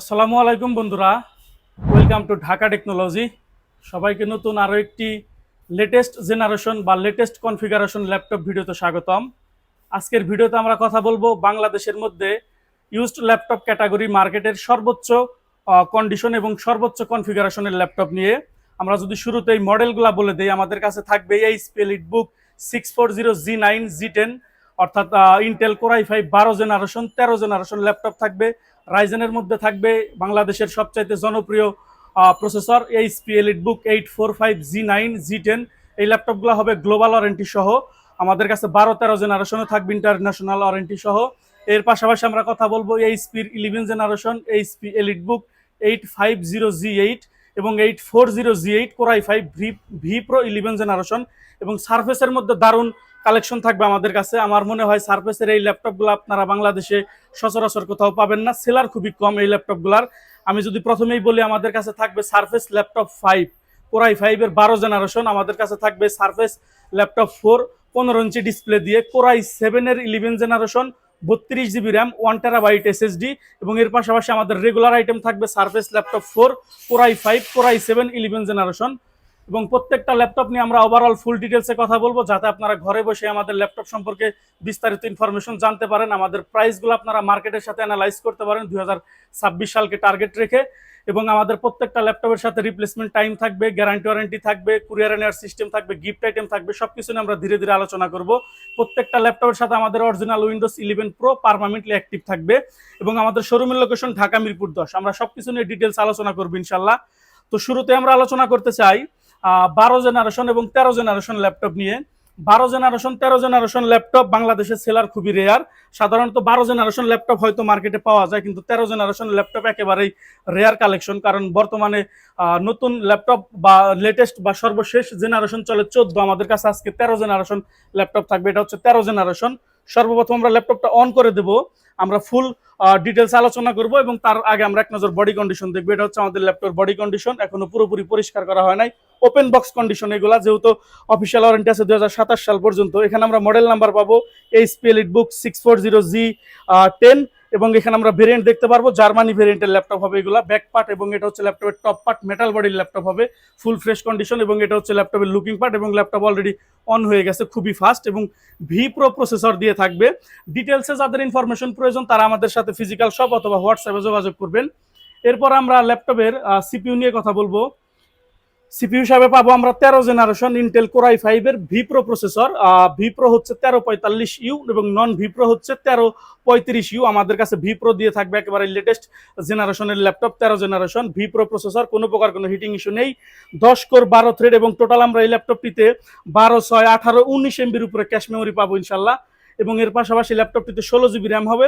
আসসালামু আলাইকুম বন্ধুরা, ওয়েলকাম টু ঢাকা টেকনোলজি। সবাইকে নতুন আরও একটি লেটেস্ট জেনারেশন বা লেটেস্ট কনফিগারেশন ল্যাপটপ ভিডিওতে স্বাগতম। আজকের ভিডিওতে আমরা কথা বলবো বাংলাদেশের মধ্যে ইউজড ল্যাপটপ ক্যাটাগরি মার্কেটের সর্বোচ্চ কন্ডিশন এবং সর্বোচ্চ কনফিগারেশনের ল্যাপটপ নিয়ে। আমরা যদি শুরুতেই মডেলগুলো বলে দিই, আমাদের কাছে থাকবে এইচপি এলিটবুক 640G9 G10, অর্থাৎ Intel core i5 12 generation 13 generation laptop থাকবে। রাইজেনের মধ্যে থাকবে বাংলাদেশের সবচাইতে জনপ্রিয় processor HP EliteBook 845G9 G10। এই ল্যাপটপগুলো হবে গ্লোবাল ওয়ারেন্টি সহ। আমাদের কাছে 12-13 জেনারেশনে থাকবে ইন্টারন্যাশনাল ওয়ারেন্টি সহ। এর পাশাপাশি আমরা কথা বলবো এইচপির 11 জেনারেশন এইচপি এলিটবুক 850G8 এবং 840G8 core i5 V pro 11 generation. এবং সারফেসের মধ্যে দারুণ কালেকশন থাকবে আমাদের কাছে। আমার মনে হয় সারফেসের এই ল্যাপটপগুলো আপনারা বাংলাদেশে সচরাচর কোথাও পাবেন না, সেলার খুবই কম এই ল্যাপটপগুলার। আমি যদি প্রথমেই বলি, আমাদের কাছে থাকবে সারফেস ল্যাপটপ 5 কোর i5 এর 12 জেনারেশন। আমাদের কাছে থাকবে সারফেস ল্যাপটপ 4 15 ইঞ্চি ডিসপ্লে দিয়ে কোর i7 এর 11 generation 32 GB RAM 1 terabyte SSD. এবং এর পাশাপাশি আমাদের রেগুলার আইটেম থাকবে surface laptop 4 core i5 core i7 11 generation. এবং প্রত্যেকটা ল্যাপটপ নিয়ে আমরা ওভারঅল ফুল ডিটেলসে কথা বলবো, যাতে আপনারা ঘরে বসে আমাদের ল্যাপটপ সম্পর্কে বিস্তারিত ইনফরমেশন জানতে পারেন। আমাদের প্রাইসগুলো আপনারা মার্কেটের সাথে অ্যানালাইজ করতে পারেন 2026 সালকে টার্গেট রেখে। এবং আমাদের প্রত্যেকটা ল্যাপটপের সাথে রিপ্লেসমেন্ট টাইম থাকবে, গ্যারান্টি ওয়ারেন্টি থাকবে, কুরিয়ার নেওয়ার সিস্টেম থাকবে, গিফট আইটেম থাকবে। সবকিছু নিয়ে আমরা ধীরে ধীরে আলোচনা করব। প্রত্যেকটা ল্যাপটপের সাথে আমাদের original Windows 11 pro permanently active থাকবে। এবং আমাদের শোরুমের লোকেশন ঢাকা মিরপুর 10। আমরা সবকিছু নিয়ে ডিটেলস আলোচনা করবো ইনশাল্লাহ। তো শুরুতে আমরা আলোচনা করতে চাই 12 জেনারেশন এবং 13 জেনারেশন ল্যাপটপ নিয়ে। 12 জেনারেশন 13 জেনারেশন ল্যাপটপ বাংলাদেশের সেলার খুবই রেয়ার। সাধারণত 12 জেনারেশন ল্যাপটপ হয়তো মার্কেটে পাওয়া যায়, কিন্তু 13 জেনারেশন ল্যাপটপ একেবারেই রেয়ার কালেকশন। কারণ বর্তমানে নতুন ল্যাপটপ বা লেটেস্ট বা সর্বশেষ জেনারেশন চলে 14। আমাদের কাছে আজকে 13 জেনারেশন ল্যাপটপ থাকবে। এটা হচ্ছে 13 জেনারেশন। সর্বপ্রথম আমরা ল্যাপটপটা অন করে দেব, আমরা ফুল ডিটেলস আলোচনা করব এবং তার আগে আমরা এক নজর বডি কন্ডিশন দেখবো। এটা হচ্ছে আমাদের ল্যাপটপের বডি কন্ডিশন, এখনো পুরোপুরি পরিষ্কার করা হয় নাই, ওপেন বক্স কন্ডিশন এগুলা, যেহেতু অফিসিয়াল ওয়ারেন্টি আছে 2027 সাল পর্যন্ত। এখানে আমরা মডেল নাম্বার পাবো এইচপি এলিটবুক 640G10 এবং এখানে আমরা ভেরিয়েন্ট দেখতে পারবো, জার্মানি ভেরিয়েন্টের ল্যাপটপ হবে এগুলা। ব্যাক পার্ট এবং এটা হচ্ছে ল্যাপটপের টপ পার্ট মেটাল বডির ল্যাপটপ হবে, ফুল ফ্রেশ কন্ডিশন। এবং এটা হচ্ছে ল্যাপটপের লুকিং পার্ট এবং ল্যাপটপ অলরেডি অন হয়ে গেছে, খুবই ফাস্ট এবং ভি প্রো প্রসেসর দিয়ে থাকবে। ডিটেলসে যাদের ইনফরমেশন প্রয়োজন তারা আমাদের সাথে ফিজিক্যাল শপ অথবা হোয়াটসঅ্যাপে যোগাযোগ করবেন। এরপর আমরা ল্যাপটপের সিপিইউ নিয়ে কথা বলবো। সিপিইউ হিসাবে পাবো আমরা 13 জেনারেশন ইন্টেল কোর i5 এর V pro processor. V pro হচ্ছে 1345U এবং নন ভি প্রো হচ্ছে 1335U। আমাদের কাছে ভি প্রো দিয়ে থাকবে একেবারে লেটেস্ট জেনারেশনের laptop 13 generation V pro processor, কোনো প্রকার কোনো হিটিং ইস্যু নেই। 10 কোর 12 থ্রেড এবং টোটাল আমরা এই ল্যাপটপটিতে 12 6 18 19 এমবির উপরে ক্যাশ মেমোরি পাবো ইনশাল্লাহ। এবং এর পাশাপাশি ল্যাপটপটিতে 16 জিবি র্যাম হবে।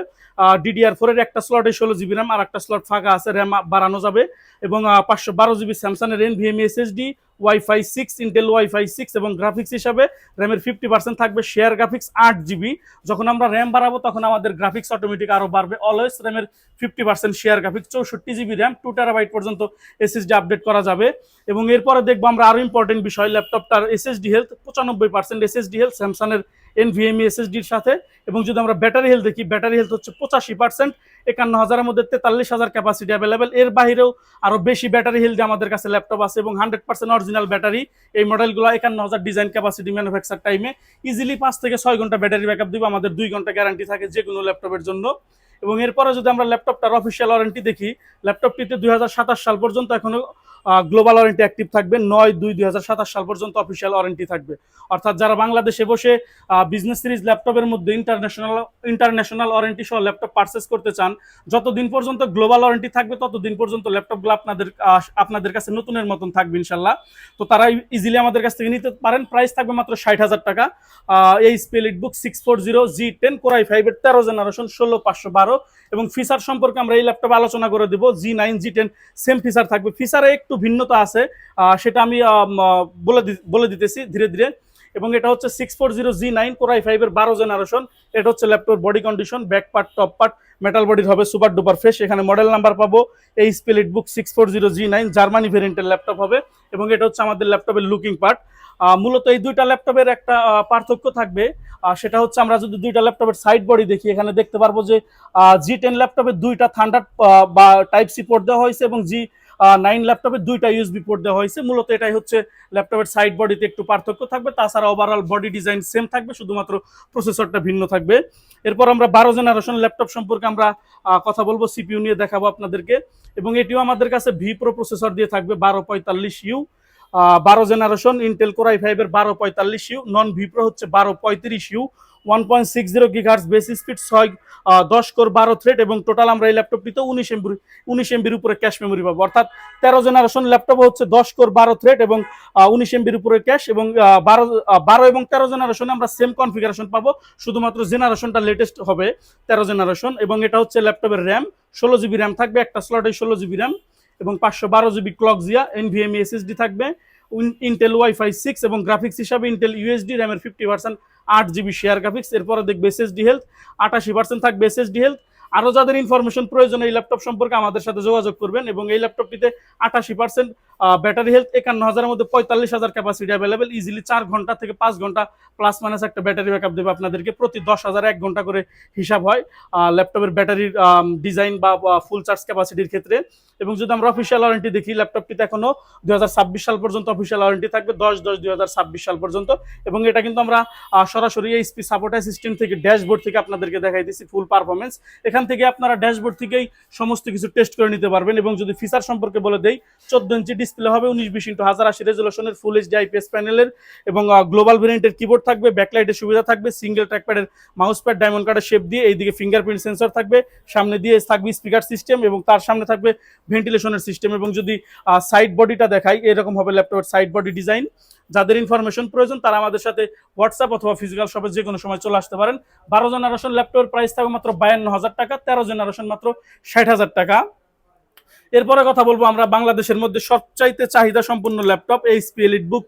DDR4 এর একটা স্লটে 16 জিবি র্যাম, আর একটা স্লট ফাঁকা আছে, র্যাম বাড়ানো যাবে। এবং 512 জিবি স্যামসাং এর NVMe SSD, WiFi 6 Intel wifi 6 এবং গ্রাফিক্স হিসাবে র্যামের 50% থাকবে শেয়ার গ্রাফিক্স 8 জিবি। যখন আমরা র্যাম বাড়াবো তখন আমাদের গ্রাফিক্স অটোমেটিক আরও বাড়বে। অলওয়েজ র্যামের 50% share graphics, 64 GB RAM, 2 terabyte পর্যন্ত SSD আপডেট করা যাবে। এবং এরপরে দেখবো আমরা আরও ইম্পর্টেন্ট বিষয়, ল্যাপটপটার SSD health 95% SSD health Samsung এর NVMe SSDর সাথে। এবং যদি আমরা ব্যাটারি হেলথ দেখি, ব্যাটারি হেলথ হচ্ছে 85%, 51,000-এর মধ্যে 43,000 ক্যাপাসিটি অ্যাভেলেবেল। এর বাইরেও আরও বেশি ব্যাটারি হেলথ আমাদের কাছে ল্যাপটপ আছে এবং 100% অরিজিনাল ব্যাটারি। এই মডেলগুলো 51,000 ডিজাইন ক্যাপাসিটি ম্যানুফ্যাকচার টাইমে ইজিলি 5 থেকে 6 ঘন্টা ব্যাটারি ব্যাকআপ দিব। আমাদের 2 ঘন্টা গ্যারান্টি থাকে যে কোনো ল্যাপটপের জন্য। এবং এরপরে যদি আমরা ল্যাপটপটার অফিসিয়াল ওয়ারেন্টি দেখি, ল্যাপটপটিতে 2027 সাল পর্যন্ত এখনো গ্লোবাল ওয়ারেন্টি অ্যাক্টিভ থাকবে। 9/2/2027 সাল পর্যন্ত অফিসিয়াল ওয়ারেন্টি থাকবে। অর্থাৎ যারা বাংলাদেশে বসে বিজনেস সিরিজ ল্যাপটপের মধ্যে ইন্টারন্যাশনাল ওয়ারেন্টি সহ ল্যাপটপ পারচেস করতে চান, যতদিন পর্যন্ত গ্লোবাল ওয়ারেন্টি থাকবে ততদিন পর্যন্ত ল্যাপটপগুলো আপনাদের কাছে নতুনের মতন থাকবে ইনশাল্লাহ। তো তারা ইজিলি আমাদের কাছ থেকে নিতে পারেন। প্রাইস থাকবে মাত্র 60,000 টাকা। HP EliteBook 640G10 core i5 এর 13 জেনারেশন 16512। এবং ফিচার সম্পর্কে আমরা এই ল্যাপটপে আলোচনা করে দেবো। G9 G10 সেম ফিচার থাকবে, ফিচারে একটু ভিন্নতা আছে, সেটা আমি বলে দিতেছি ধীরে ধীরে। এবং এটা হচ্ছে 640G9 Core i5 এর 12 জেনারেশন। এটা হচ্ছে ল্যাপটপের body condition, back part, top part metal বডির হবে, সুপার ডুপার ফ্রেশ। এখানে মডেল নাম্বার পাবো এইচপি এলিটবুক 640G9, জার্মানি ভেরিয়েন্টের ল্যাপটপ হবে। এবং এটা হচ্ছে আমাদের ল্যাপটপের লুকিং পার্ট। মূলত এই দুইটা ল্যাপটপের একটা পার্থক্য থাকবে, সেটা হচ্ছে আমরা যদি দুইটা ল্যাপটপের সাইড বডি দেখি, এখানে দেখতে পারবো যে G10 ল্যাপটপের দুইটা থান্ডার বা টাইপ সি পোর্ট দেওয়া হয়েছে এবং G9 ল্যাপটপের দুইটা ইউএসবি পোর্ট দেওয়া হয়েছে। মূলত এটাই হচ্ছে ল্যাপটপের সাইড বডিতে একটু পার্থক্য থাকবে, তাছাড়া ওভারঅল বডি ডিজাইন সেম থাকবে, শুধুমাত্র প্রসেসরটা ভিন্ন থাকবে। এরপর আমরা 12 জেনারেশন ল্যাপটপ সম্পর্কে আমরা কথা বলবো, সিপিইউ নিয়ে দেখাবো আপনাদেরকে। এবং এটিও আমাদের কাছে ভি প্রো প্রসেসর দিয়ে থাকবে 1245U, 12 generation Intel core i5 এর 1245U, নন ভি প্রো হচ্ছে 1235U, 1.60 gigahertz base speed, 10 core 12 thread. এবং টোটাল আমরা এই ল্যাপটপটিতে 19 MB উপরে ক্যাশ মেমোরি পাবো, অর্থাৎ 13 জেনারেশন ল্যাপটপ হচ্ছে 10 কোর 12 থ্রেড এবং 19 MB উপরে ক্যাশ। এবং 12 এবং 13 জেনারেশনে আমরা সেম কনফিগারেশন পাবো, শুধুমাত্র জেনারেশনটা লেটেস্ট হবে 13 জেনারেশন। এবং এটা হচ্ছে ল্যাপটপের র্যাম, 16GB র্যাম থাকবে, একটা স্লটে 16GB র্যাম এবং 512GB clock Zia, NVMe SSD থাকবে, ইন্টেল ওয়াইফাই 6 এবং গ্রাফিক্স হিসাবে ইন্টেল ইউএসডি, র্যামের 50% 8GB শেয়ার গ্রাফিক্স। এরপরে দেখবে এসএসডি হেলথ 88% থাকবে এসএসডি হেলথ। আরও যাদের ইনফরমেশন প্রয়োজন এই ল্যাপটপ সম্পর্কে আমাদের সাথে যোগাযোগ করবেন। এবং এই ল্যাপটপটিতে 88% ব্যাটারি হেলথ, 51,000-এর মধ্যে 45,000 ক্যাপাসিটি অ্যাভেলেবেল, ইজিলি 4 ঘন্টা থেকে 5 ঘন্টা প্লাস মাইনাস একটা ব্যাটারি ব্যাকআপ দেবে আপনাদেরকে, প্রতি 10,000 1 ঘন্টা করে হিসাব হয় ল্যাপটপের ব্যাটারির ডিজাইন বা ফুল চার্জ ক্যাপাসিটির ক্ষেত্রে। এবং যদি আমরা অফিসিয়াল ওয়ারেন্টি দেখি, ল্যাপটপটিতে এখনো 2026 সাল পর্যন্ত অফিসিয়াল ওয়ারেন্টি থাকবে, 10/10/2026 সাল পর্যন্ত। এবং এটা কিন্তু আমরা সরাসরি এইচপি সাপোর্ট সিস্টেম থেকে, ড্যাশবোর্ড থেকে আপনাদেরকে দেখাই দিচ্ছি ফুল পারফরমেন্স। এখান থেকে আপনারা ড্যাশবোর্ড থেকেই সমস্ত কিছু টেস্ট করে নিতে পারবেন। এবং যদি ফিচার সম্পর্কে বলে দেই, 14 ইঞ্চি ডিসপ্লে হবে, 1920x1080 রেজুলেশনের ফুল এইচডি আইপিএস প্যানেলের এবং গ্লোবাল ভেরিয়েন্টের কিবোর্ড থাকবে, ব্যাকলাইটের সুবিধা থাকবে, সিঙ্গেল ট্র্যাকপ্যাডের মাউস প্যাড ডায়মন্ড কার্ডের শেপ দিয়ে, এইদিকে ফিঙ্গারপ্রিন্ট সেন্সর থাকবে, সামনে দিয়ে থাকবে স্পিকার সিস্টেম এবং তার সামনে থাকবে ভেন্টিলেশনের সিস্টেম। এবং যদি সাইড বডিটা দেখাই, এরকম হবে ল্যাপটপের সাইড বডি ডিজাইন। যাদের ইনফরমেশন প্রয়োজন তারা আমাদের সাথে হোয়াটসঅ্যাপ অথবা ফিজিক্যাল শপে যে কোনো সময় চলে আসতে পারেন। 12 জেনারেশন ল্যাপটপের প্রাইস থাকবে মাত্র 52,000 টাকা, 13 জেনারেশন মাত্র 60,000 টাকা। এরপরে কথা বলবো আমরা বাংলাদেশের মধ্যে সবচাইতে চাহিদা সম্পন্ন laptop HP EliteBook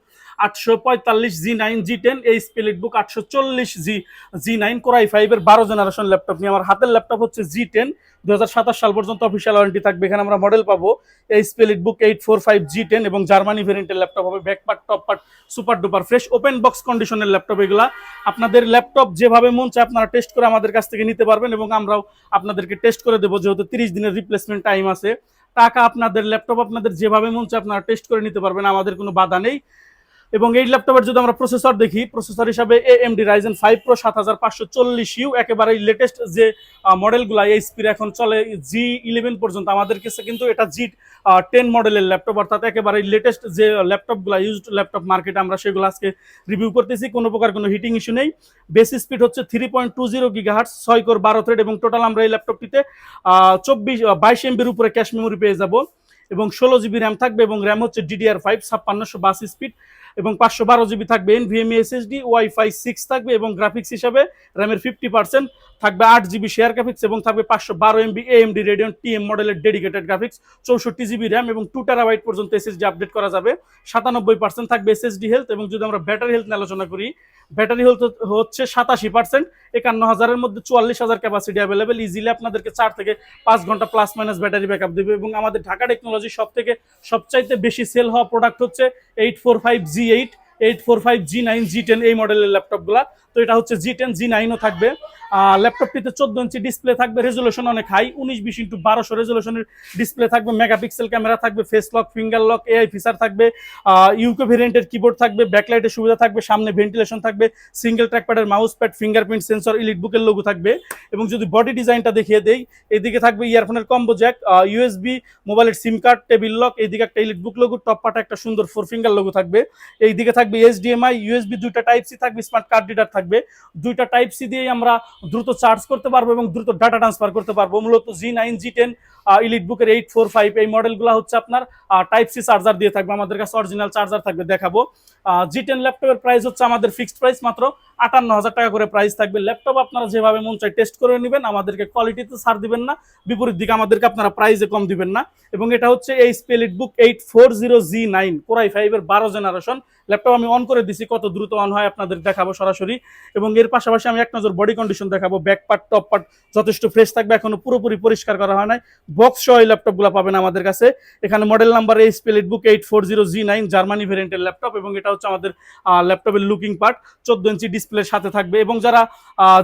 845G9 G10, HP EliteBook 840G9 Core i5 এর 12 জেনারেশন ল্যাপটপ নিয়ে। আমার হাতের ল্যাপটপ হচ্ছে G10, 2027 সাল পর্যন্ত অফিসিয়াল ওয়ারেন্টি থাকবে। এখানে আমরা মডেল পাবো এইচপি এলিটবুক 845G10 এবং জার্মানি ভেরিয়েন্টের ল্যাপটপ হবে, back part, top part super duper fresh, open box কন্ডিশনের ল্যাপটপ এগুলা। আপনাদের ল্যাপটপ যেভাবে মন চায় আপনারা টেস্ট করে আমাদের কাছ থেকে নিতে পারবেন এবং আমরাও আপনাদেরকে টেস্ট করে দেবো, যেহেতু 30 দিনের রিপ্লেসমেন্ট টাইম আছে। টাকা আপনাদের, ল্যাপটপ আপনাদের যেভাবে মন চায় আপনারা টেস্ট করে নিতে পারবেন, আমাদের কোনো বাধা নেই। এবং এই ল্যাপটপের যদি আমরা প্রসেসর দেখি, প্রসেসর হিসাবে AMD Ryzen 5 Pro 7540U, একেবারে লেটেস্ট যে মডেলগুলো এইচপির এখন চলে G11 পর্যন্ত, আমাদের কাছে কিন্তু এটা G10 মডেলের ল্যাপটপ, অর্থাৎ একেবারে লেটেস্ট যে ল্যাপটপগুলো, ইউজড ল্যাপটপ মার্কেটে, আমরা সেগুলো আজকে রিভিউ করতেছি। কোনো প্রকার কোনো হিটিং ইস্যু নেই। বেস স্পিড হচ্ছে 3.20 গিগাহার্টজ, 6 কোর 12 থ্রেড। এবং টোটাল আমরা এই ল্যাপটপটিতে 22 MBর উপরে ক্যাশ মেমোরি পেয়ে যাব এবং 16GB র্যাম থাকবে এবং র্যাম হচ্ছে DDR5 5600 স্পিড এবং 512GB থাকবে এনভিএমই এসএসডি, ওয়াইফাই 6 থাকবে এবং গ্রাফিক্স হিসাবে র্যামের 50% থাকবে 8GB শেয়ার গ্রাফিক্স এবং থাকবে 512 MB AMD Radeon TM মডেলের ডেডিকেটেড গ্রাফিক্স, 64GB র্যাম এবং 2TB পর্যন্ত এসএসডি আপডেট করা যাবে, 97% থাকবে এসএসডি হেলথ। এবং যদি আমরা ব্যাটারি হেলথ নিয়ে আলোচনা করি, ব্যাটারি হেলথ হচ্ছে 87%, 51,000-এর মধ্যে 44,000 ক্যাপাসিটি অ্যাভেলেবেল, ইজিলি আপনাদেরকে 4 থেকে 5 ঘন্টা প্লাস মাইনাস ব্যাটারি ব্যাকআপ দেবে। এবং আমাদের ঢাকা টেকনোলজি সব থেকে সবচাইতে বেশি সেল হওয়া প্রোডাক্ট হচ্ছে 845G8, 845G9, G10 এই মডেলের ল্যাপটপগুলা। তো এটা হচ্ছে G10, G9ও থাকবে। ল্যাপটপটিতে 14 ইঞ্চি ডিসপ্লে থাকবে, রেজুলেশন অনেক হাই, 1920x1200 রেজুলেশনের ডিসপ্লে থাকবে, মেগাপিক্সেল ক্যামেরা থাকবে, face lock, finger lock, AI feature থাকবে, ইউকে ভেরিয়েন্টের কিবোর্ড থাকবে, ব্যাকলাইটের সুবিধা থাকবে, সামনে ভেন্টিলেশন থাকবে, সিঙ্গেল ট্র্যাকপ্যাডের মাউস প্যাড, ফিঙ্গারপ্রিন্ট সেন্সর, ইলিটবুকের লোগো থাকবে। এবং যদি বডি ডিজাইনটা দেখিয়ে দেই, এইদিকে থাকবে ইয়ারফোনের কম্বো জ্যাক, ইউএসবি, মোবাইলের সিম কার্ড, টেবিল লক, এইদিকে একটা ইলিটবুক লোগো, টপ পার্টে একটা সুন্দর 4 ফিঙ্গার লোগো থাকবে, এইদিকে থাকবে HDMI, ইউএসবি, দুইটা টাইপ সি থাকবে, স্মার্ট কার্ড রিডার থাকবে। দুইটা টাইপ সি দিয়েই আমরা দ্রুত চার্জ করতে পারবো এবং দ্রুত ডাটা ট্রান্সফার করতে পারবো। মূলত G9, G10, ইলিটবুকের 845 এই মডেলগুলো হচ্ছে আপনার টাইপ সি চার্জার দিয়ে থাকবে, আমাদের কাছে অরিজিনাল চার্জার থাকবে, দেখাবো। G10 ল্যাপটপের প্রাইস হচ্ছে আমাদের ফিক্সড প্রাইস মাত্র 58,000 টাকা করে প্রাইস থাকবে। ল্যাপটপ আপনারা যেভাবে মন চায় টেস্ট করে নেবেন, আমাদেরকে কোয়ালিটিতে ছাড় দিবেন না, বিপরীত দিকে আমাদেরকে আপনারা প্রাইসে কম দিবেন না। এবং এটা হচ্ছে HP EliteBook 840G9 Core i5 এর 12 জেনারেশন, ল্যাপটপ আমি অন করে দিছি, কত দ্রুত অন হয় আপনাদের দেখাবো সরাসরি। এবং এর পাশাপাশি আমি এক নজর বডি কন্ডিশন দেখাবো। ব্যাক পার্ট, টপ পার্ট যথেষ্ট ফ্রেশ থাকবে, এখনো পুরোপুরি পরিষ্কার করা হয় নাই। বক্স সহ এই ল্যাপটপগুলো পাবেন আমাদের কাছে। এখানে model number HP EliteBook 840G9 Germany ভেরিয়েন্টের ল্যাপটপ, এবং এটা হচ্ছে আমাদের ল্যাপটপের লুকিং পার্ট। 14 ইঞ্চি ডিসপ্লের সাথে থাকবে। এবং যারা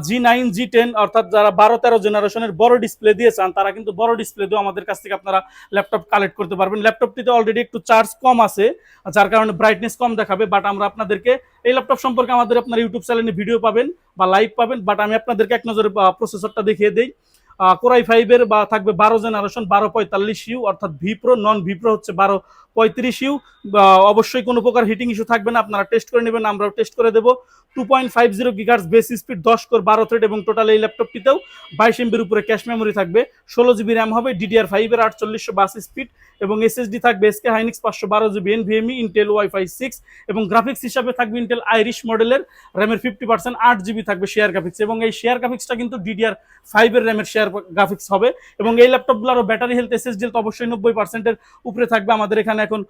G9 G10 অর্থাৎ যারা 12-13 জেনারেশনের বড় ডিসপ্লে দিয়ে চান, তারা কিন্তু বড় ডিসপ্লে দিয়েও আমাদের কাছ থেকে আপনারা ল্যাপটপ কালেক্ট করতে পারবেন। ল্যাপটপটিতে অলরেডি একটু চার্জ কম আছে, যার কারণে ব্রাইটনেস কম দেখাবে, বাট আমরা আপনাদেরকে এই ল্যাপটপ সম্পর্কে আমাদের আপনার ইউটিউব চ্যানেলে ভিডিও পাবেন বা লাইভ পাবেন। বাট আমি আপনাদেরকে এক নজরে প্রসেসরটা দেখিয়ে দিই। কোরাই 5-এর বা থাকবে 12 জেনারেশন 1245U, অর্থাৎ ভি প্রো, নন ভি প্রো হচ্ছে 1235U। অবশ্যই কোনো প্রকার হিটিং ইস্যু থাকবে না, আপনারা টেস্ট করে নেবেন, আমরাও টেস্ট করে দেবো। 2.50 GHz base speed, 10 core 12 thread, এবং টোটাল এই ল্যাপটপটিতেও 22 MBর উপরে ক্যাশ মেমোরি থাকবে। 16 GB র্যাম হবে, DDR5-এর 4822 স্পিড, এবং SSD থাকবে SK Hynix 512 GB NVMe, Intel Wi-Fi 6, এবং গ্রাফিক্স হিসাবে থাকবে ইন্টেল আইরিশ মডেলের, র্যামের 50%, 8 GB থাকবে শেয়ার গ্রাফিক্স, এবং এই শেয়ার গ্রাফিক্সটা কিন্তু DDR5-এর র্যামের শেয়ার গ্রাফিক্স হবে। এবং এই ল্যাপটপগুলোরও ব্যাটারি হেলথ, SSD হেলথ অবশ্যই 90%-এর উপরে থাকবে। আমাদের এখানে এখন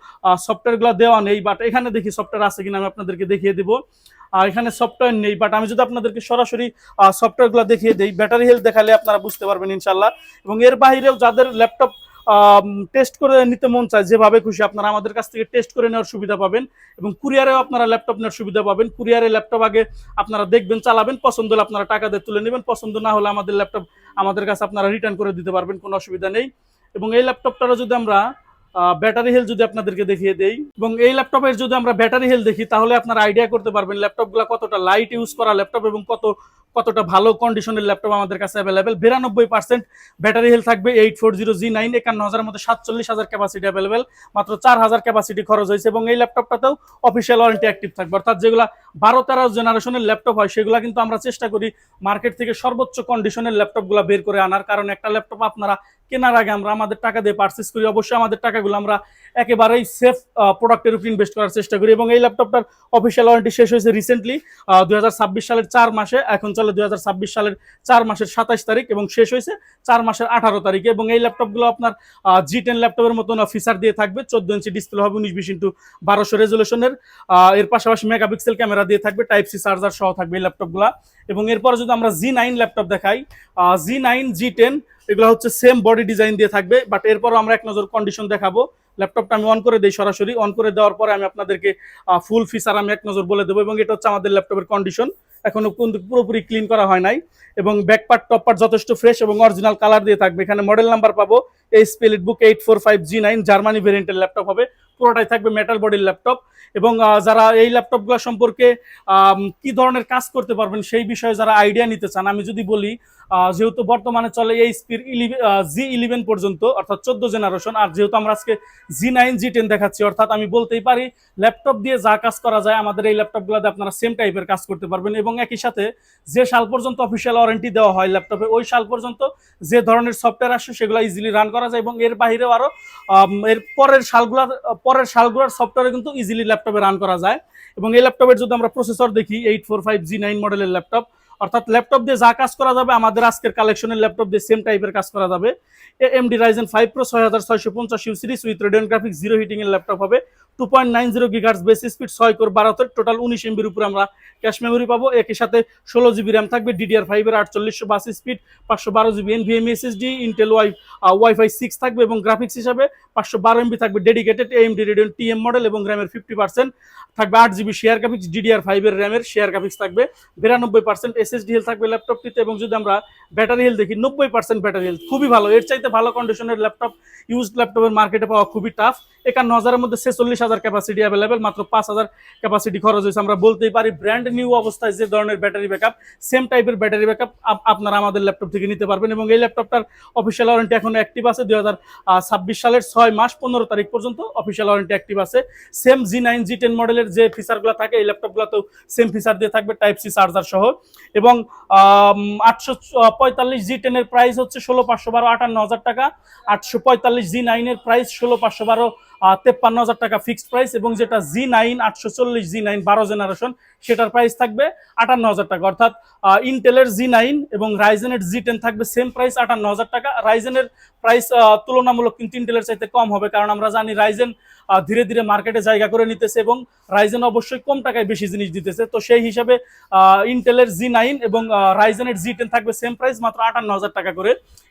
সফটওয়্যারগুলো দেওয়া নেই, বাট এখানে দেখি সফটওয়্যার আছে কিনা, আমি আপনাদেরকে দেখিয়ে দেবো। আর এখানে সফটওয়্যার নেই, বাট আমি যদি আপনাদেরকে সরাসরি সফটওয়্যারগুলো দেখিয়ে দিই, ব্যাটারি হেলথ দেখালে আপনারা বুঝতে পারবেন ইনশাল্লাহ। এবং এর বাইরেও যাদের ল্যাপটপ টেস্ট করে নিতে মন চায়, যেভাবে খুশি আপনারা আমাদের কাছ থেকে টেস্ট করে নেওয়ার সুবিধা পাবেন, এবং কুরিয়ারেও আপনারা ল্যাপটপ নেওয়ার সুবিধা পাবেন। কুরিয়ারে ল্যাপটপ আগে আপনারা দেখবেন, চালাবেন, পছন্দ হলে আপনারা টাকা দিয়ে তুলে নেবেন, পছন্দ না হলে আমাদের ল্যাপটপ আমাদের কাছে আপনারা রিটার্ন করে দিতে পারবেন, কোনো অসুবিধা নেই। এবং এই ল্যাপটপটারও যদি আমরা ব্যাটারি হেলথ যদি আপনাদেরকে দেখিয়ে দেই, এবং এই ল্যাপটপের যদি আমরা ব্যাটারি হেলথ দেখি, তাহলে আপনারা আইডিয়া করতে পারবেন ল্যাপটপগুলো কতটা লাইট ইউজ করা ল্যাপটপ, এবং কতটা ভালো কন্ডিশনের ল্যাপটপ আমাদের কাছে অ্যাভেলেবেল। 92% ব্যাটারি হেলথ থাকবে। 840G9, 51,000 মধ্যে 47,000 ক্যাপাসিটি অ্যাভেলেবেল, মাত্র 4,000 ক্যাপাসিটি খরচ হয়েছে। এবং এই ল্যাপটপটাতেও অফিসিয়াল ওয়ারেন্টি অ্যাক্টিভ থাকবে, অর্থাৎ যেগুলো 12-13 জেনারেশনের ল্যাপটপ হয়, সেগুলো কিন্তু আমরা চেষ্টা করি মার্কেট থেকে সর্বোচ্চ কন্ডিশনের ল্যাপটপগুলো বের করে আনার। কারণ একটা ল্যাপটপ আপনারা কেনার আগে আমরা আমাদের টাকা দিয়ে পারচেস করি, অবশ্যই আমাদের টাকাগুলো আমরা একেবারেই সেফ প্রোডাক্টের উপর ইনভেস্ট করার চেষ্টা করি। এবং এই ল্যাপটপটার অফিসিয়াল ওয়ারেন্টি শেষ হয়েছে রিসেন্টলি 2026 সালের 4 মাসে, এখন চলে 2026 সালের 4 মাসের 27 তারিখ, এবং শেষ হয়েছে 4 মাসের 18 তারিখে। এবং এই ল্যাপটপগুলো আপনার G10 ল্যাপটপের মতন ফিচার দিয়ে থাকবে। 14 ইঞ্চি ডিসপ্লে হবে, 1920x1200 রেজলিউশনের। এর পাশাপাশি মেগাপিক্সেল ক্যামেরা দিয়ে থাকবে, টাইপ সি চার্জার সহ থাকবে এই ল্যাপটপগুলো। এবং এরপরে যদি আমরা G9 ল্যাপটপ দেখাই, G9 G10 এগুলো হচ্ছে সেম বডি ডিজাইন দিয়ে থাকবে, বাট এরপরও আমরা এক নজর কন্ডিশন দেখাবো। ল্যাপটপটা আমি অন করে দিই সরাসরি। অন করে দেওয়ার পরে আমি আপনাদেরকে ফুল ফিচার আমি এক নজর বলে দেবো। এবং এটা হচ্ছে আমাদের ল্যাপটপের কন্ডিশন, এখনো কিন্তু পুরোপুরি ক্লিন করা হয় নাই। এবং ব্যাক পার্ট, টপ পার্ট যথেষ্ট ফ্রেশ এবং অরিজিনাল কালার দিয়ে থাকবে। এখানে মডেল নাম্বার পাবো এইচপি এলিটবুক 845G9 জার্মানি ভেরিয়েন্টের ল্যাপটপ হবে, পুরোটাই থাকবে মেটাল বডির ল্যাপটপ। এবং যারা এই ল্যাপটপগুলো সম্পর্কে কি ধরনের কাজ করতে পারবেন সেই বিষয়ে যারা আইডিয়া নিতে চান, আমি যদি বলি, যেহেতু বর্তমানে চলে এইচপির G11 পর্যন্ত, অর্থাৎ 14 জেনারেশন, আর যেহেতু আমরা আজকে G9 G10 দেখাচ্ছি, অর্থাৎ আমি বলতেই পারি ল্যাপটপ দিয়ে যা কাজ করা যায় আমাদের এই ল্যাপটপগুলোতে আপনারা সেম টাইপের কাজ করতে পারবেন। এবং একই সাথে যে সাল পর্যন্ত অফিসিয়াল ওয়ারেন্টি দেওয়া হয় ল্যাপটপে, ওই সাল পর্যন্ত যে ধরনের সফটওয়্যার আসে সেগুলো ইজিলি রান করা যায়। এবং এর বাইরেও আরো এর পরের সালগুলোর সফটওয়্যার কিন্তু ইজিলি ল্যাপটপে রান করা যায়। এবং এই ল্যাপটপের যদি আমরা প্রসেসর দেখি, 845G9 মডেলের ল্যাপটপ, অর্থাৎ ল্যাপটপ দিয়ে যা কাজ করা যাবে আমাদের আজকের কালেকশনের ল্যাপটপ দিয়ে সেম টাইপের কাজ করা যাবে। AMD Ryzen 5 Pro 6650U series with Radeon graphics zero heating এর ল্যাপটপ হবে। 2.90 GHz base speed, 6 core 12 thread, total 19 MBর উপরে আমরা ক্যাশ মেমোরি পাবো। একই সাথে 16 GB র্যাম থাকবে, DDR5 এর 4822 speed, 512 GB NVMe SSD, Intel Wi-Fi 6 থাকবে। এবং গ্রাফিক্স হিসাবে 512 MB থাকবে dedicated AMD Radeon TM model, এবং র্যামের 50% থাকবে, 8 GB শেয়ার গ্রাফিক্স, DDR5 এর র্যামের শেয়ার গ্রাফিক্স থাকবে, 92% SSD হেলথ থাকবে ল্যাপটপটিতে। এবং যদি আমরা ব্যাটারি হেলথ দেখি, 90% ব্যাটারি হেলথ, খুবই ভালো। এর চাইতে ভালো কন্ডিশনের ল্যাপটপ ইউজড ল্যাপটপের মার্কেটে পাওয়া খুবই টাফ। 51,000-এর মধ্যে 46,000 ক্যাপাসিটি অ্যাভেলেবেল, মাত্র 5,000 ক্যাপাসিটি খরচ হয়েছে। আমরা বলতেই পারি ব্র্যান্ড নিউ অবস্থায় যে ধরনের ব্যাটারি ব্যাকআপ, সেম টাইপের ব্যাটারি ব্যাকআপ আপনারা আমাদের ল্যাপটপ থেকে নিতে পারবেন। এবং এই ল্যাপটপটার অফিসিয়াল ওয়ারেন্টি এখন অ্যাক্টিভ আছে, 2026 সালের 6 মাস 15 তারিখ পর্যন্ত অফিসিয়াল ওয়ারেন্টি অ্যাক্টিভ আছে। সেম G9 G10 মডেলের যে ফিচারগুলো থাকে এই ল্যাপটপগুলোতেও সেম ফিচার দিয়ে থাকবে, টাইপ সি চার্জার সহ। এবং 845 G10 এর প্রাইস হচ্ছে 16,512, 58,000 টাকা। 845 G9 এর প্রাইস 16,512, 53,000 টাকা ফিক্স ফিক্সড প্রাইস, এবং যেটা জি9 840 জি9 12 জেনারেশন সেটার প্রাইস থাকবে 58,000 টাকা। অর্থাৎ ইন্টেলের জি9 এবং রাইজেনের জি10 থাকবে সেম প্রাইস 58,000 টাকা। রাইজেনের প্রাইস তুলনামূলক কিন্তু ইন্টেলের চাইতে কম হবে, কারণ আমরা জানি রাইজেন ধীরে ধীরে মার্কেটে জায়গা করে নিতেছে এবং রাইজেন অবশ্যই কম টাকায় বেশি জিনিস দিতেছে। তো সেই হিসাবে ইন্টেলের জি9 এবং রাইজেনের জি10 থাকবে সেম প্রাইস মাত্র 58,000 টাকা করে।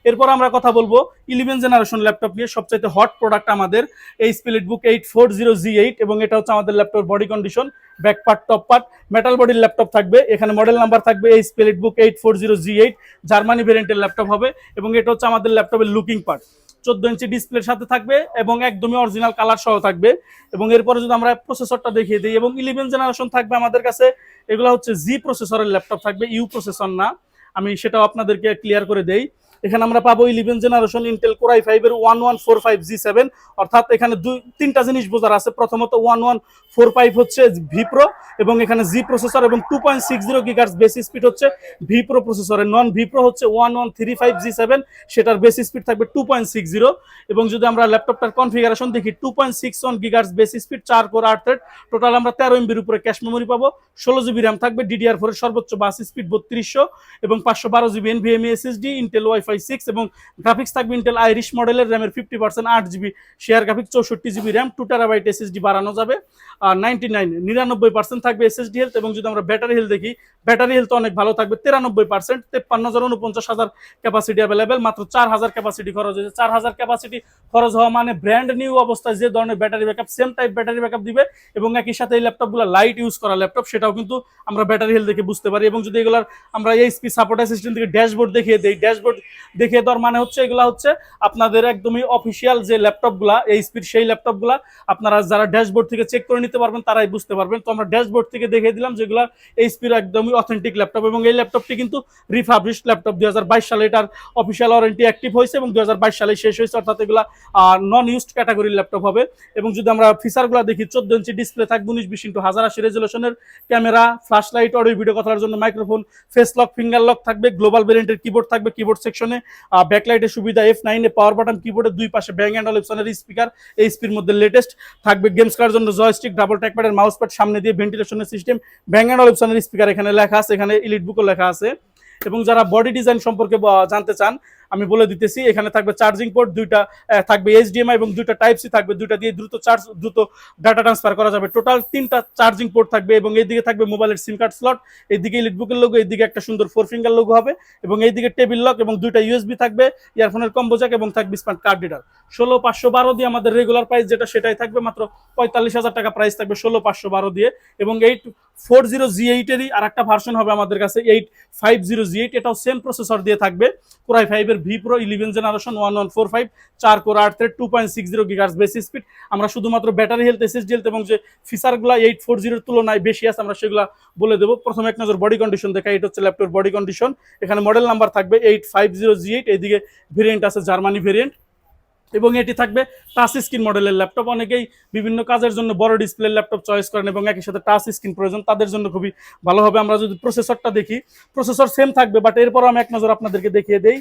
এরপর আমরা কথা বলবো 11 জেনারেশন ল্যাপটপ নিয়ে। সবচাইতে হট প্রোডাক্ট আমাদের এই স্পিলিটবুক 840G8, এবং এটা হচ্ছে আমাদের laptop body condition, back part top part metal বডির ল্যাপটপ থাকবে। এখানে মডেল নাম্বার থাকবে এই স্পিলিটবুক 840G8, জার্মানি ভেরিয়েন্টের ল্যাপটপ হবে, এবং এটা হচ্ছে আমাদের ল্যাপটপের লুকিং পার্ট। 14 ইঞ্চি ডিসপ্লের সাথে থাকবে এবং একদমই অরিজিনাল কালার সহ থাকবে। এবং এরপরে যদি আমরা প্রসেসরটা দেখিয়ে দিই, এবং 11 জেনারেশন থাকবে আমাদের কাছে, এগুলো হচ্ছে জি প্রসেসরের ল্যাপটপ থাকবে, ইউ প্রসেসর না। আমি সেটাও আপনাদেরকে ক্লিয়ার করে দেই। এখানে আমরা পাবো 11 জেনারেশন ইন্টেল কোর i5 এর 1145G7, অর্থাৎ এখানে তিনটা জিনিস বোঝার আছে। প্রথমত 1145 হচ্ছে ভি প্রো, এবং এখানে জি প্রসেসর, এবং 2.60 গিগাহার্টজ বেস স্পিড হচ্ছে ভি প্রো প্রসেসরের। নন ভি প্রো হচ্ছে 1135G7, সেটার বেস স্পিড থাকবে 2.60। এবং যদি আমরা ল্যাপটপটার কনফিগারেশন দেখি, 2.61 gigahertz base speed, 4 core 8 thread, total আমরা 13 এমবির উপরে ক্যাশ মেমোরি পাবো, 16 জিবি র্যাম থাকবে, DDR4 এর সর্বোচ্চ বাস স্পিড 3200, এবং 512 GB NVMe SSD, Intel wifi 6, এবং গ্রাফিক্স থাকবে ইন্টেল আইরিশ মডেলের, র্যামের 50% 8 GB, share graphics 64 GB RAM, 2 terabyte SSD বাড়ানো যাবে। 99% থাকবে SSD হেলথ। এবং যদি আমরা ব্যাটারি হেলথ দেখি, ব্যাটারি হেলথ অনেক ভালো থাকবে, 93%, 53,49,000 ক্যাপাসিটি অ্যাভেলেবেল, মাত্র 4000 ক্যাপাসিটি খরচ হয়েছে। 4000 ক্যাপাসিটি খরচ হওয়া মানে ব্র্যান্ড নিউ অবস্থায় যে ধরনের battery backup, same type battery backup দিবে। এবং একই সাথে এই ল্যাপটপগুলো লাইট ইউজ করা ল্যাপটপ, সেটাও কিন্তু আমরা ব্যাটারি হেলথ দেখে বুঝতে পারি। এবং যদি এগুলার আমরা এইচপি সাপোর্ট অ্যাসিস্ট্যান্ট থেকে ড্যাশবোর্ড দেখিয়ে দেই, ড্যাশবোর্ড দেখিয়ে দেওয়ার মানে হচ্ছে এগুলা হচ্ছে আপনাদের একদমই অফিসিয়াল যে ল্যাপটপগুলা এইচপির, সেই ল্যাপটপগুলা আপনারা যারা ড্যাশবোর্ড থেকে চেক করে নিতে পারবেন তারাই বুঝতে পারবেন। তো আমরা ড্যাশবোর্ড থেকে দেখিয়ে দিলাম যেগুলা এইচপির একদমই অথেন্টিক ল্যাপটপ। এবং এই ল্যাপটপটি কিন্তু রিফাবলিশড ল্যাপটপ, 2022 সালে এটার অফিসিয়াল ওয়ারেন্টি অ্যাক্টিভ হয়েছে এবং 2022 সালে শেষ হয়েছে, অর্থাৎ এগুলা নন ইউজড ক্যাটাগরির ল্যাপটপ হবে। এবং যদি আমরা ফিচারগুলো দেখি, 14 ইঞ্চি ডিসপ্লে থাকবে, 1920x1080 রেজলিউশনের camera, flash light, audio video কথার জন্য microphone, face lock, finger lock থাকবে, গ্লোবাল ভেরিয়েন্টের কিবোর্ড থাকবে, কিবোর্ড সেকশনে ব্যাকলাইটের সুবিধা, F9 এ পাওয়ার বাটন, কিবোর্ডের দুই পাশে ব্যাং অ্যান্ড অলিপসনের স্পিকার, এই স্পির মধ্যে লেটেস্ট থাকবে, গেমস খেলার জন্য জয়স্টিক, ডাবল ট্র্যাকপ্যাডের মাউস প্যাড, সামনে দিয়ে ভেন্টিলেশনের সিস্টেম, ব্যাং অ্যান্ড অলিপসনের স্পিকার এখানে লেখা আছে, এখানে ইলিটবুকও লেখা আছে। এবং যারা বডি ডিজাইন সম্পর্কে জানতে চান, আমি বলে দিতেছি, এখানে থাকবে চার্জিং পোর্ট দুইটা, থাকবে HDMI এবং দুইটা টাইপ সি থাকবে, দুইটা দিয়ে দ্রুত ডাটা ট্রান্সফার করা যাবে। টোটাল 3টা চার্জিং পোর্ট থাকবে, এবং এইদিকে থাকবে মোবাইলের সিম কার্ড স্লট, এইদিকে ইলিটবুকের লোগো, এইদিকে একটা সুন্দর 4 ফিঙ্গার লোগো হবে, এবং এইদিকে টেবিল লক, এবং দুইটা USB থাকবে, ইয়ারফোনের কম্বো জ্যাক, এবং থাকবে স্মার্ট কার্ড রিডার। 16,512 দিয়ে আমাদের রেগুলার প্রাইস যেটা, সেটাই থাকবে মাত্র 45,000 টাকা প্রাইস থাকবে 16,512 দিয়ে। এবং 840G8 এরই আর একটা ভার্সন হবে আমাদের কাছে, 850G8, এটাও সেম প্রসেসর দিয়ে থাকবে, কোর i5 এর V pro 11 generation 1145, 4 core 8 thread, 2.60 gigahertz base speed. আমরা শুধুমাত্র ব্যাটারি হেলথ, SSD হেলথ এবং যে ফিচারগুলো 840 এর তুলনায় বেশি আছে আমরা সেগুলো বলে দেবো। প্রথমে এক নজর বডি কন্ডিশন দেখা, এটা হচ্ছে ল্যাপটপের বডি কন্ডিশন। এখানে মডেল নাম্বার থাকবে 850G8, এইদিকে ভেরিয়েন্ট আছে জার্মানি ভেরিয়েন্ট, এবং এটি থাকবে টাচ স্ক্রিন মডেলের ল্যাপটপ। অনেকেই বিভিন্ন কাজের জন্য বড় ডিসপ্লে ল্যাপটপ চয়েস করেন এবং একই সাথে টাচ স্ক্রিন প্রয়োজন, তাদের জন্য খুবই ভালো হবে। আমরা যদি প্রসেসরটা দেখি, প্রসেসর সেম থাকবে, বাট এরপর আমি এক নজর আপনাদেরকে দেখিয়ে দেই।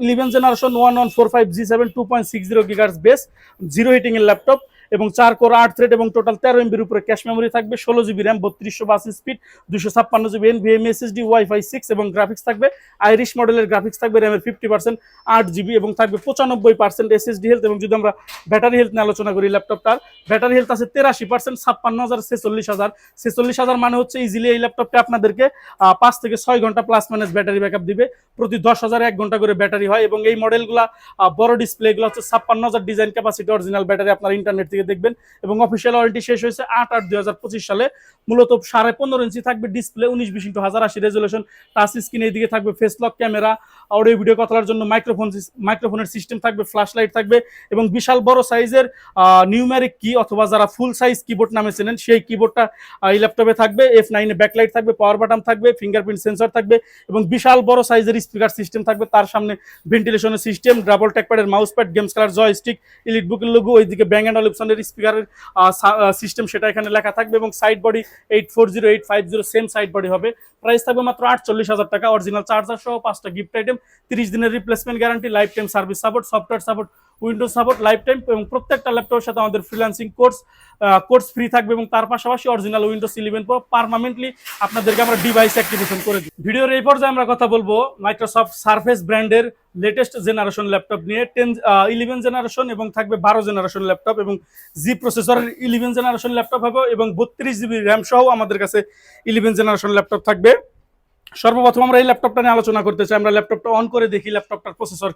11 generation 1145G7, 2.60 gigahertz base, zero heating এর ল্যাপটপ, এবং 4 কোর 8 থ্রেড, এবং টোটাল 13 এমবির উপরে ক্যাশ মেমোরি থাকবে, 16 GB RAM, 3200 bus speed, 256 GB NVMe SSD, WiFi 6, এবং গ্রাফিক্স থাকবে আইরিশ মডেলের গ্রাফিক্স থাকবে, র্যামের 50% 8 জিবি, এবং থাকবে 95% SSD হেলথ। এবং যদি আমরা ব্যাটারি হেলথ নিয়ে আলোচনা করি, ল্যাপটপটার ব্যাটারি হেলথ আছে 83%, 56,000, 46,000। 46,000 মানে হচ্ছে ইজিলি এই ল্যাপটপটা আপনাদেরকে 5 থেকে 6 ঘন্টা প্লাস মাইনাস ব্যাটারি ব্যাকআপ দিবে, প্রতি 10,000 1 ঘন্টা করে ব্যাটারি হয়। এবং এই মডেলগুলা বড় ডিসপ্লেগুলো হচ্ছে 56,000 ডিজাইন ক্যাপাসিটি, অরিজিনাল ব্যাটারি আপনার ইন্টারনেট থেকে দেখবেন। এবং অফিসিয়াল ওয়ারেন্টি শেষ হয়েছে 8/8/2025 সালে। মূলত 15.5 ইঞ্চি থাকবে display, 1920x1080 resolution, touch screen, এইদিকে থাকবে face lock camera, audio video কথার জন্য মাইক্রোফোনের সিস্টেম থাকবে, ফ্ল্যাশ লাইট থাকবে, এবং বিশাল বড় সাইজের নিউমেরিক কি অথবা যারা ফুল সাইজ কিবোর্ড নামে চেনেন সেই কিবোর্ডটা এই ল্যাপটপে থাকবে। F9 এ ব্যাকলাইট থাকবে, পাওয়ার বাটন থাকবে, ফিঙ্গারপ্রিন্ট সেন্সর থাকবে, এবং বিশাল বড় সাইজের স্পিকার সিস্টেম থাকবে, তার সামনে ভেন্টিলেশনের সিস্টেম, ডাবল ট্র্যাকপ্যাডের মাউস প্যাড, গেমস খেলার জয়স্টিক, ইলিটবুকের লোগো, ওইদিকে ব্যাং অ্যান্ড অলিপসনের স্পিকারের সিস্টেম, সেটা এখানে লেখা থাকবে। এবং side body 840 850 same side body হবে, প্রাইস থাকবে মাত্র 48,000 টাকা। অরিজিনাল চার্জার সহ 5টা গিফট আইটেম, 30 দিনের replacement guarantee, life time service support, software support, Windows support life time, এবং প্রত্যেকটা ল্যাপটপের সাথে আমাদের ফ্রিল্যান্সিং কোর্স ফ্রি থাকবে, এবং তার পাশাপাশি অরিজিনাল উইন্ডোজ 11 প্রো পার্মানেন্টলি আপনাদেরকে আমরা ডিভাইস অ্যাক্টিভেশন করে দিই। ভিডিওর এই পর্যায়ে আমরা কথা বলবো মাইক্রোসফট সারফেস ব্র্যান্ডের লেটেস্ট জেনারেশন ল্যাপটপ নিয়ে। 11 জেনারেশন এবং থাকবে 12 জেনারেশন ল্যাপটপ, এবং জি প্রসেসরের 11 জেনারেশন ল্যাপটপ হবে, এবং 32 জিবি র্যাম সহ আমাদের কাছে 11 জেনারেশন ল্যাপটপ থাকবে। সর্বপ্রথম আমরা এই ল্যাপটপটা নিয়ে আলোচনা করতে চাই। আমরা ল্যাপটপটা অন করে দেখি ল্যাপটপটার প্রসেসর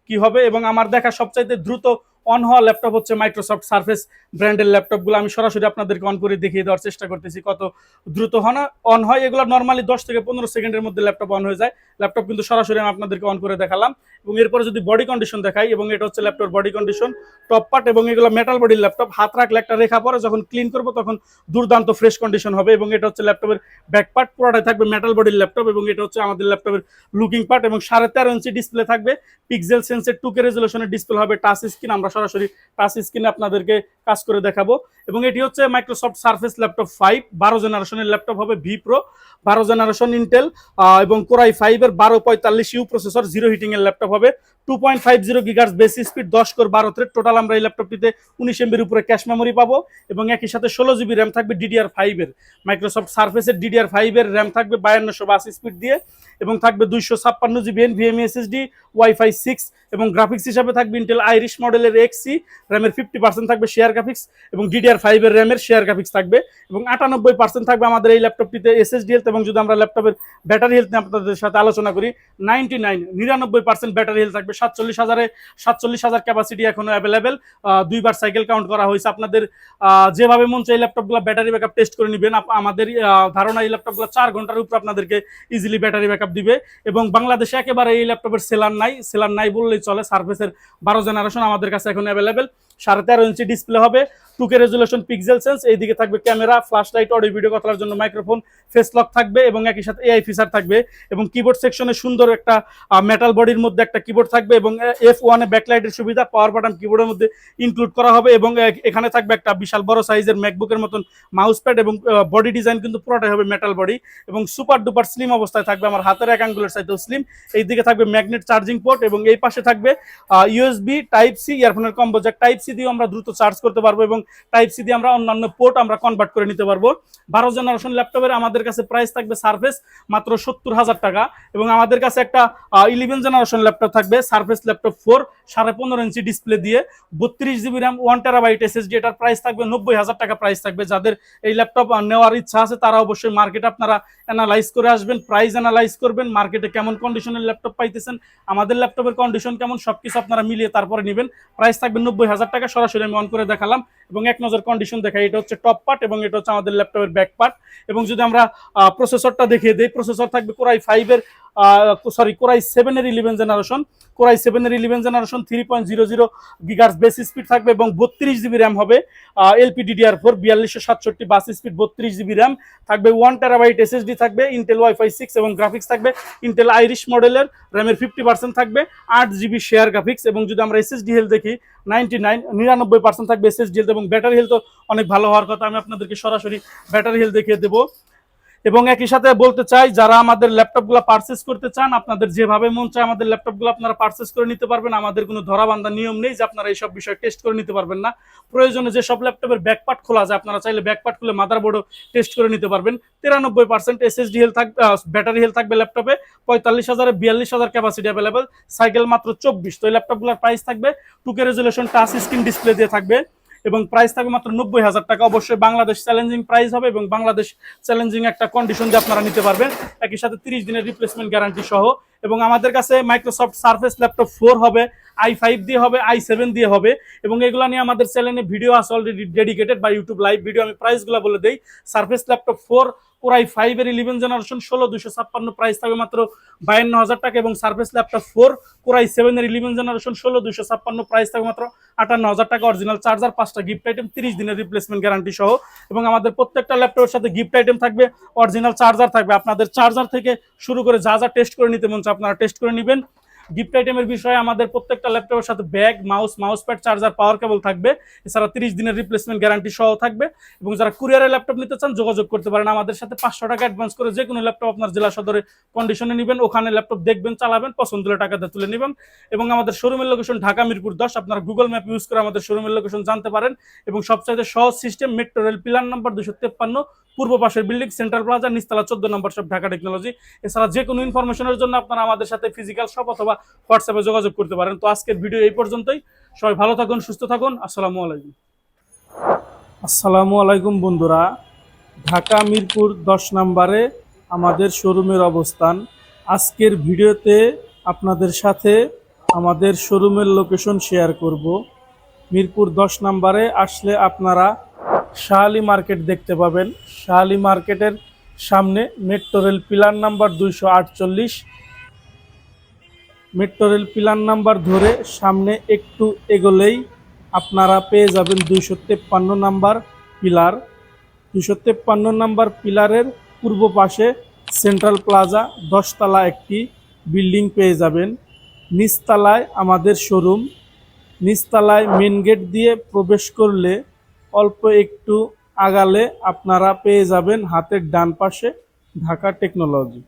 কি হবে, এবং আমার দেখা সবচাইতে দ্রুত অন হওয়া ল্যাপটপ হচ্ছে মাইক্রোসফট সারফেস ব্র্যান্ডের ল্যাপটপগুলো। আমি সরাসরি আপনাদেরকে অন করে দেখিয়ে দেওয়ার চেষ্টা করতেছি কত দ্রুত অন হয়। এগুলো নর্মালি 10 থেকে 15 সেকেন্ডের মধ্যে ল্যাপটপ অন হয়ে যায়। ল্যাপটপ কিন্তু সরাসরি আমি আপনাদেরকে অন করে দেখালাম। এবং এরপরে যদি বডি কন্ডিশন দেখাই, এবং এটা হচ্ছে laptop body condition, top part, এবং এগুলো মেটাল বডির ল্যাপটপ। হাত রাখলে একটা রেখা পরে, যখন ক্লিন করবো তখন দুর্দান্ত ফ্রেশ কন্ডিশন হবে। এবং এটা হচ্ছে ল্যাপটপের ব্যাক পার্ট, পুরোটাই থাকবে মেটাল বডির ল্যাপটপ। এবং এটা হচ্ছে আমাদের ল্যাপটপের লুকিং পার্ট, এবং 13.5 ইঞ্চি ডিসপ্লে থাকবে, পিক্সেল সেন্সের 2K রেজলিউশনের ডিসপ্লে হবে, টাচ স্ক্রিন। আমরা সরাসরি টাচ স্ক্রিনে আপনাদেরকে কাজ করে দেখাবো। এবং এটি হচ্ছে মাইক্রোসফট সারফেস ল্যাপটপ 5, 12 জেনারেশনের ল্যাপটপ হবে, ভি প্রো, 12 জেনারেশন ইন্টেল এবং কোরাই 5 এর 1245U প্রসেসর, জিরো হিটিং এর ল্যাপটপ হবে, 2.50 গিগার্স base speed, 10 core 12 thread. Total আমরা এই ল্যাপটপটিতে 19 MB উপরে ক্যাশ মেমোরি পাবো, এবং একই সাথে 16 জিবি র্যাম থাকবে DDR5 এর। মাইক্রোসফট সারফেসের DDR5 এর র্যাম থাকবে 5280 স্পিড দিয়ে, এবং থাকবে 256 জিবি NVMe SSD, ওয়াইফাই 6, এবং গ্রাফিক্স হিসাবে থাকবে ইন্টেল আইরিশ মডেলের XC, র্যামের 50% থাকবে শেয়ার গ্রাফিক্স, এবং DDR5 এর র্যামের শেয়ার গ্রাফিক্স থাকবে, এবং 98% থাকবে আমাদের এই ল্যাপটপটিতে SSD হেলথ। এবং যদি আমরা ল্যাপটপের ব্যাটারি হেলথ নিয়ে আপনাদের সাথে আলোচনা করি, 99% ব্যাটারি হেলথ থাকবে। 47,000 ক্যাপাসিটি এখনো অ্যাভেলেবেল, দুইবার সাইকেল কাউন্ট করা হয়েছে। আপনাদের যেভাবে মন চাই ল্যাপটপগুলো ব্যাটারি ব্যাকআপ টেস্ট করে নেবেন। আমাদের ধারণা এই ল্যাপটপগুলো 4 ঘন্টার উপর আপনাদেরকে ইজিলি ব্যাটারি ব্যাকআপ দিবে। এবং বাংলাদেশে একেবারে এই ল্যাপটপের সেলার নাই বললেই চলে। সার্ফেসের 12 জেনারেশন আমাদের কাছে এখন অ্যাভেলেবেল। 13.5 ইঞ্চি ডিসপ্লে হবে, 2K রেজলিউশন, পিক্সেল সেন্স। এইদিকে থাকবে camera, flash light, audio video কথার জন্য মাইক্রোফোন, ফেস লক থাকবে, এবং একই সাথে AI ফিচার থাকবে। এবং কিবোর্ড সেকশনে সুন্দর একটা মেটাল বডির মধ্যে একটা কিবোর্ড থাকবে, এবং F1 এ ব্যাকলাইটের সুবিধা, পাওয়ার বাটন কিবোর্ডের মধ্যে ইনক্লুড করা হবে। এবং এখানে থাকবে একটা বিশাল বড় সাইজের ম্যাকবুকের মতন মাউস প্যাড, এবং বডি ডিজাইন কিন্তু পুরোটাই হবে মেটাল বডি, এবং সুপার ডুপার স্লিম অবস্থায় থাকবে, আমার হাতের এক আঙ্গুলের সাইজেও স্লিম। এই দিকে থাকবে ম্যাগনেট চার্জিং পোর্ট, এবং এই পাশে থাকবে USB টাইপ সি ইয়ারফোনের কম্বো জ্যাক। টাইপ সি দিয়ে আমরা দ্রুত চার্জ করতে পারবো, এবং টাইপ সি দিয়ে আমরা অন্যান্য পোর্ট আমরা কনভার্ট করে নিতে পারবো। 12 জেনারেশন ল্যাপটপের আমাদের কাছে প্রাইস থাকবে সারফেস মাত্র 70,000 টাকা। এবং আমাদের কাছে একটা 11 জেনারেশন ল্যাপটপ থাকবে, সারফেস ল্যাপটপ 4, 15.5 ইঞ্চি ডিসপ্লে দিয়ে, 32 জিবি র্যাম, 1 টেরাবাইট SSD। এটার প্রাইস থাকবে 90,000 টাকা প্রাইস থাকবে। যাদের এই ল্যাপটপ নেওয়ার ইচ্ছা আছে তারা অবশ্যই মার্কেটে আপনারা অ্যানালাইজ করে আসবেন, প্রাইস অ্যানালাইজ করবেন, মার্কেটে কেমন কন্ডিশনের ল্যাপটপ পাইতেছেন, আমাদের ল্যাপটপের কন্ডিশন কেমন, সবকিছু আপনারা মিলিয়ে তারপরে নেবেন। প্রাইস থাকবে 90,000 টাকা। সরাসরি আমি অন করে দেখালাম, এবং এক নজর কন্ডিশন দেখাই। এটা হচ্ছে টপ পার্ট, এবং এটা হচ্ছে আমাদের ল্যাপটপের ব্যাক পার্ট। এবং যদি আমরা প্রসেসরটা দেখিয়ে দিই, প্রসেসর থাকবে কোরাই 7 এর 11 জেনারেশন, কোরাই 7 এর 11 জেনারেশন, 3.00 গিগার্স বেস স্পিড থাকবে, এবং 32 জিবি র্যাম হবে, LPDDR4, 4267 বাস স্পিড, 32 জিবি র্যাম থাকবে, 1 টেরাবাইট SSD থাকবে, ইন্টেল ওয়াইফাই 6, এবং গ্রাফিক্স থাকবে ইন্টেল আইরিশ মডেলের, র্যামের 50% থাকবে, 8 জিবি শেয়ার গ্রাফিক্স। এবং যদি আমরা SSD হেলথ দেখি, 99% থাকবে SSD হেলথ, এবং ব্যাটারি হেলথ অনেক ভালো হওয়ার কথা। আমি আপনাদেরকে সরাসরি ব্যাটারি হেলথ দেখিয়ে দেবো। এবং একই সাথে বলতে চাই, যারা আমাদের ল্যাপটপগুলো পারচেস করতে চান, আপনাদের যেভাবে মন চায় আমাদের ল্যাপটপগুলো আপনারা পারচেস করে নিতে পারবেন। আমাদের কোনো ধরাবান্ধা নিয়ম নেই যে আপনারা এইসব বিষয় টেস্ট করে নিতে পারবেন না। প্রয়োজনে যে সব ল্যাপটপের ব্যাকপার্ট খোলা যায়, আপনারা চাইলে ব্যাকপার্ট খুলে মাদারবোর্ডও টেস্ট করে নিতে পারবেন। 93% SSD হেলথ থাকবে, ব্যাটারি হেলথ থাকবে ল্যাপটপে, 45,000 42,000 ক্যাপাসিটি অ্যাভেলেবেল, সাইকেল মাত্র 24। তো এই ল্যাপটপগুলোর প্রাইস থাকবে 2K resolution touch screen display দিয়ে থাকবে, এবং প্রাইস থাকবে মাত্র 90,000 টাকা। অবশ্যই বাংলাদেশ চ্যালেঞ্জিং প্রাইস হবে, এবং বাংলাদেশ চ্যালেঞ্জিং একটা কন্ডিশন দিয়ে আপনারা নিতে পারবেন, একই সাথে 30 দিনের রিপ্লেসমেন্ট গ্যারান্টি সহ। এবং আমাদের কাছে মাইক্রোসফট সারফেস ল্যাপটপ 4 হবে, i5 দিয়ে হবে, i7 দিয়ে হবে, এবং এগুলো নিয়ে আমাদের চ্যানেলে ভিডিও আছে অলরেডি ডেডিকেটেড বা ইউটিউব লাইভ ভিডিও। আমি প্রাইসগুলো বলে দেই। সারফেস ল্যাপটপ 4 কোরাই 5 এর 11 জেনারেশন, 16,256 প্রাইস থাকবে মাত্র 52,000 টাকা। এবং সারফেস ল্যাপটপ 4 কোরাই 7 এর 11 জেনারেশন, 16,256 প্রাইস থাকবে মাত্র 58,000 টাকা। অরিজিনাল চার্জার, 5টা গিফট আইটেম, 30 দিনের রিপ্লেসমেন্ট গ্যারান্টি সহ। এবং আমাদের প্রত্যেকটা ল্যাপটপের সাথে গিফট আইটেম থাকবে, অরিজিনাল চার্জার থাকবে। আপনাদের চার্জার থেকে শুরু করে যা যা টেস্ট করে নিতে মন চায় আপনারা টেস্ট করে নেবেন। গিফট আইটেমের বিষয়ে আমাদের প্রত্যেকটা ল্যাপটপের সাথে ব্যাগ, মাউস প্যাড, চার্জার, পাওয়ার কেবল থাকবে। এছাড়া 30 দিনের রিপ্লেসমেন্ট গ্যারান্টি সহ থাকবে। এবং যারা কুরিয়ারে ল্যাপটপ নিতে চান যোগাযোগ করতে পারেন আমাদের সাথে। 500 টাকা অ্যাডভান্স করে যে কোনো ল্যাপটপ আপনার জেলা সদরে কন্ডিশনে নেবেন, ওখানে ল্যাপটপ দেখবেন, চালাবেন, পছন্দ হলে টাকাতে তুলে নেবেন। এবং আমাদের শোরুমের লোকেশন ঢাকা মিরপুর 10। আপনারা গুগল ম্যাপ ইউজ করে আমাদের শোরুমের লোকেশন জানতে পারেন। এবং সবচাইতে সহজ system, metro rail pillar number 253, পূর্ব পাশের বিল্ডিং, সেন্ট্রাল প্লাজা, নিচতলা 14 নম্বর সব, ঢাকা টেকনোলজি। এছাড়া যে কোনো ইনফরমেশনের জন্য আপনারা আমাদের সাথে ফিজিক্যাল শপ অথবা হোয়াটসঅ্যাপে যোগাযোগ করতে পারেন। তো আজকের ভিডিও এই পর্যন্তই। সবাই ভালো থাকুন, সুস্থ থাকুন। আসসালামু আলাইকুম বন্ধুরা। ঢাকা মিরপুর 10 নম্বরে আমাদের শোরুমের অবস্থান। আজকের ভিডিওতে আপনাদের সাথে আমাদের শোরুমের লোকেশন শেয়ার করব। মিরপুর 10 নম্বরে আসলে আপনারা শাহালি মার্কেট দেখতে পাবেন। শাহালি মার্কেটের সামনে metro rail pillar number 248। Metro rail pillar number ধরে সামনে একটু এগোলেই আপনারা পেয়ে যাবেন 253 নাম্বার পিলার। 253 নাম্বার পিলারের পূর্ব পাশে সেন্ট্রাল প্লাজা 10 তলা একটি বিল্ডিং পেয়ে যাবেন। নিচতলায় আমাদের শোরুম। নিচতলায় মেন গেট দিয়ে প্রবেশ করলে অল্প একটু আগালে আপনারা পেয়ে যাবেন হাতের ডান পাশে ঢাকা টেকনোলজি।